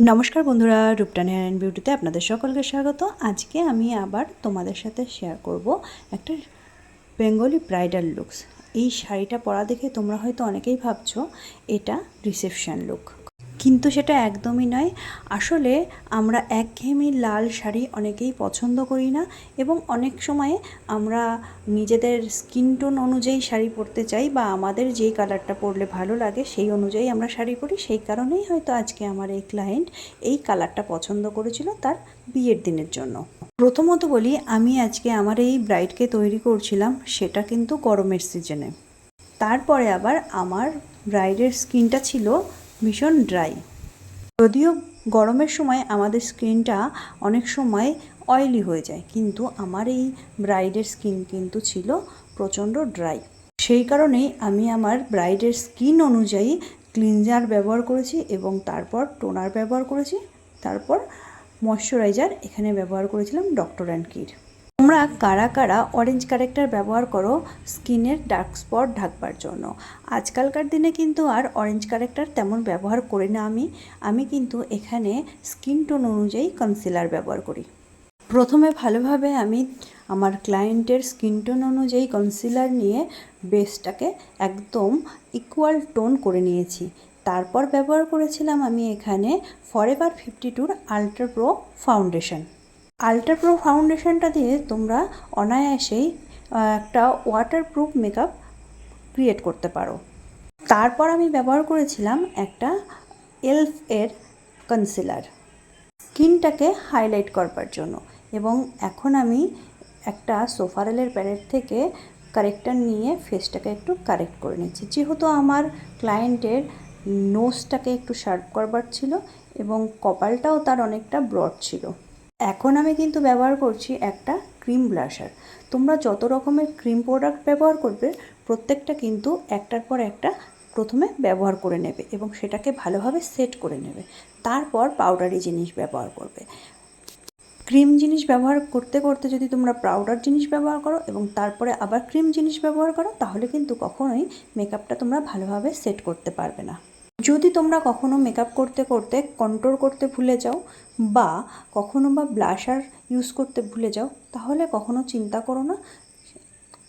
নমস্কার বন্ধুরা, রূপটানি hair and বিউটিতে আপনাদের সকলকে স্বাগত। আজকে আমি আবার তোমাদের সাথে শেয়ার করব একটা বেঙ্গলি ব্রাইডাল লুকস। এই শাড়িটা পরা দেখে তোমরা হয়তো অনেকেই ভাবছো এটা রিসেপশন লুক, কিন্তু সেটা একদমই নয়। আসলে আমরা একঘেয়েমি লাল শাড়ি অনেকেই পছন্দ করি না, এবং অনেক সময় আমরা নিজেদের স্কিন টোন অনুযায়ী শাড়ি পরতে চাই, বা আমাদের যেই কালারটা পরলে ভালো লাগে সেই অনুযায়ী আমরা শাড়ি পরি। সেই কারণেই হয়তো আজকে আমার এই ক্লায়েন্ট এই কালারটা পছন্দ করেছিল তার বিয়ের দিনের জন্য। প্রথমত বলি, আমি আজকে আমার এই ব্রাইডকে তৈরি করছিলাম, সেটা কিন্তু গরমের সিজনে। তারপরে আবার আমার ব্রাইডের স্কিনটা ছিল ভীষণ ড্রাই। যদিও গরমের সময় আমাদের স্কিনটা অনেক সময় অয়েলি হয়ে যায়, কিন্তু আমার এই ব্রাইডের স্কিন কিন্তু ছিল প্রচণ্ড ড্রাই। সেই কারণেই আমি আমার ব্রাইডের স্কিন অনুযায়ী ক্লিনজার ব্যবহার করেছি, এবং তারপর টোনার ব্যবহার করেছি, তারপর ময়শ্চারাইজার এখানে ব্যবহার করেছিলাম ডক্টর অ্যান্ড কির। তোমরা কারা কারা অরেঞ্জ কারেক্টার ব্যবহার করো স্কিনের ডার্ক স্পট ঢাকবার জন্য? আজকালকার দিনে কিন্তু আর অরেঞ্জ কারেক্টার তেমন ব্যবহার করি না আমি কিন্তু এখানে স্কিন টোন অনুযায়ী কনসিলার ব্যবহার করি। প্রথমে ভালোভাবে আমি আমার ক্লায়েন্টের স্কিন টোন অনুযায়ী কনসিলার নিয়ে বেসটাকে একদম ইকুয়াল টোন করে নিয়েছি। তারপর ব্যবহার করেছিলাম আমি এখানে Forever 52 ultra pro foundation. Ultra pro ফাউন্ডেশনটা দিয়ে তোমরা অনায়াসেই একটা ওয়াটারপ্রুফ মেকআপ ক্রিয়েট করতে পারো। তারপর আমি ব্যবহার করেছিলাম একটা এলফ এর কনসিলার স্কিনটাকে হাইলাইট করবার জন্য, এবং এখন আমি একটা সোফারেলের প্যালেট থেকে কারেক্টার নিয়ে ফেসটাকে একটু কারেক্ট করে নিচ্ছি, যেহেতু আমার ক্লায়েন্টের নোজটাকে একটু শার্প করবার ছিল এবং কপালটাও তার অনেকটা ব্রড ছিল। এখন আমি কিন্তু ব্যবহার করছি একটা ক্রিম ব্লাশার। তোমরা যত রকমের ক্রিম প্রোডাক্ট ব্যবহার করবে প্রত্যেকটা কিন্তু একটার পর একটা প্রথমে ব্যবহার করে নেবে এবং সেটাকে ভালোভাবে সেট করে নেবে। তারপর পাউডারি জিনিস ব্যবহার করবে। ক্রিম জিনিস ব্যবহার করতে করতে যদি তোমরা পাউডার জিনিস ব্যবহার করো এবং তারপরে আবার ক্রিম জিনিস ব্যবহার করো, তাহলে কিন্তু কখনোই মেকআপটা তোমরা ভালোভাবে সেট করতে পারবে না। যদি তোমরা কখনো মেকআপ করতে করতে কন্ট্রোল করতে ভুলে যাও, বা কখনো বা ব্লাশার ইউজ করতে ভুলে যাও, তাহলে কখনো চিন্তা করো না,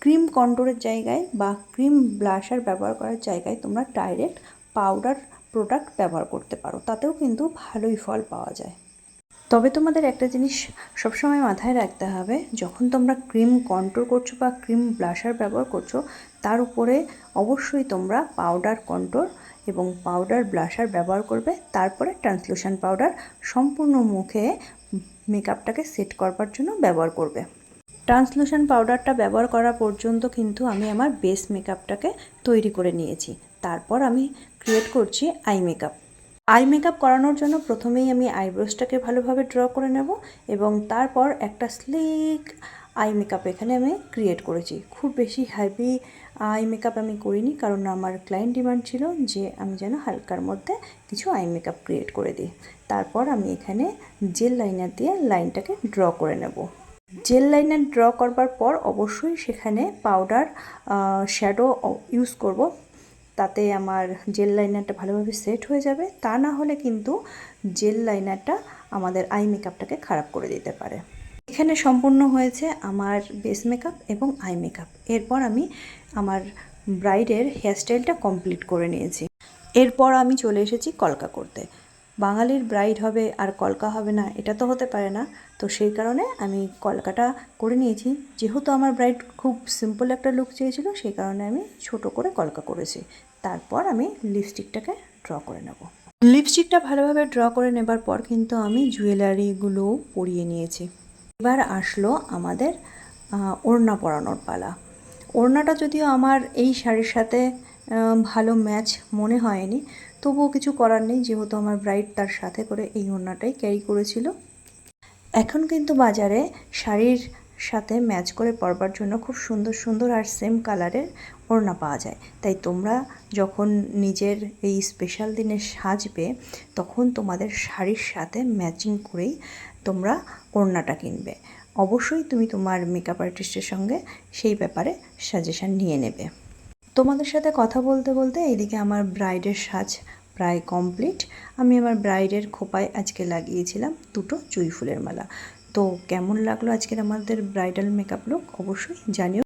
ক্রিম কন্ট্রোলের জায়গায় বা ক্রিম ব্লাশার ব্যবহার করার জায়গায় তোমরা ডাইরেক্ট পাউডার প্রোডাক্ট ব্যবহার করতে পারো, তাতেও কিন্তু ভালোই ফল পাওয়া যায়। তবে তোমাদের একটা জিনিস সবসময় মাথায় রাখতে হবে, যখন তোমরা ক্রিম কন্ট্রোল করছো বা ক্রিম ব্লাশার ব্যবহার করছো, তার উপরে অবশ্যই তোমরা পাউডার কন্ট্রোল এবং পাউডার ব্লাশার ব্যবহার করবে। তারপরে ট্রান্সলুশন পাউডার সম্পূর্ণ মুখে মেকআপটাকে সেট করবার জন্য ব্যবহার করবে। ট্রান্সলুশন পাউডারটা ব্যবহার করা পর্যন্ত কিন্তু আমি আমার বেস মেকআপটাকে তৈরি করে নিয়েছি। তারপর আমি ক্রিয়েট করছি আই মেকআপ। আই মেকআপ করানোর জন্য প্রথমেই আমি আইব্রোসটাকে ভালোভাবে ড্র করে নেব, এবং তারপর একটা স্লিক আই মেকআপ এখানে আমি ক্রিয়েট করেছি। খুব বেশি হেভি আই মেকআপ আমি করিনি, কারণ আমার ক্লায়েন্ট ডিমান্ড ছিল যে আমি যেন হালকার মধ্যে কিছু আই মেকআপ ক্রিয়েট করে দিই। তারপর আমি এখানে জেল লাইনার দিয়ে লাইনটাকে ড্র করে নেব। জেল লাইনার ড্র করবার পর অবশ্যই সেখানে পাউডার শ্যাডো ইউজ করব, তাতে আমার জেল লাইনারটা ভালোভাবে সেট হয়ে যাবে। তা না হলে কিন্তু জেল লাইনারটা আমাদের আই মেকআপটাকে খারাপ করে দিতে পারে। এখানে সম্পূর্ণ হয়েছে আমার বেস মেকআপ এবং আই মেকআপ। এরপর আমি আমার ব্রাইডের হেয়ারস্টাইলটা কমপ্লিট করে নিয়েছি। এরপর আমি চলে এসেছি কলকা করতে। বাঙালির ব্রাইড হবে আর কলকা হবে না, এটা তো হতে পারে না। তো সেই কারণে আমি কলকাটা করে নিয়েছি। যেহেতু আমার ব্রাইড খুব সিম্পল একটা লুক চেয়েছিল, সেই কারণে আমি ছোট করে কলকা করেছি। তারপর আমি লিপস্টিকটাকে ড্র করে নেব। লিপস্টিকটা ভালোভাবে ড্র করে নেবার পর কিন্তু আমি জুয়েলারিগুলোও পরিয়ে নিয়েছি। এবার আসলো আমাদের ওড়না পরানোর পালা। ওড়নাটা যদিও আমার এই শাড়ির সাথে ভালো ম্যাচ মনে হয়নি, তবুও কিছু করার নেই, যেহেতু আমার ব্রাইড তার সাথে করে এই ওড়নাটাই ক্যারি করেছিল। এখন কিন্তু বাজারে শাড়ির সাথে ম্যাচ করে পরবার জন্য খুব সুন্দর সুন্দর আর সেম কালারের ওড়না পাওয়া যায়। তাই তোমরা যখন নিজের এই স্পেশাল দিনে সাজবে, তখন তোমাদের শাড়ির সাথে ম্যাচিং করেই তোমরা ওড়নাটা কিনবে। অবশ্যই তুমি তোমার মেকআপ আর্টিস্টের সঙ্গে সেই ব্যাপারে সাজেশান নিয়ে নেবে। তোমাদের সাথে কথা বলতে বলতে এইদিকে আমার ব্রাইডের সাজ প্রায় কমপ্লিট। আমি আমার ব্রাইডের খোপায় আজকে লাগিয়েছিলাম দুটো জুঁই ফুলের মালা। তো কেমন লাগলো আজকের আমাদের ব্রাইডাল মেকআপ লুক অবশ্যই জানিও।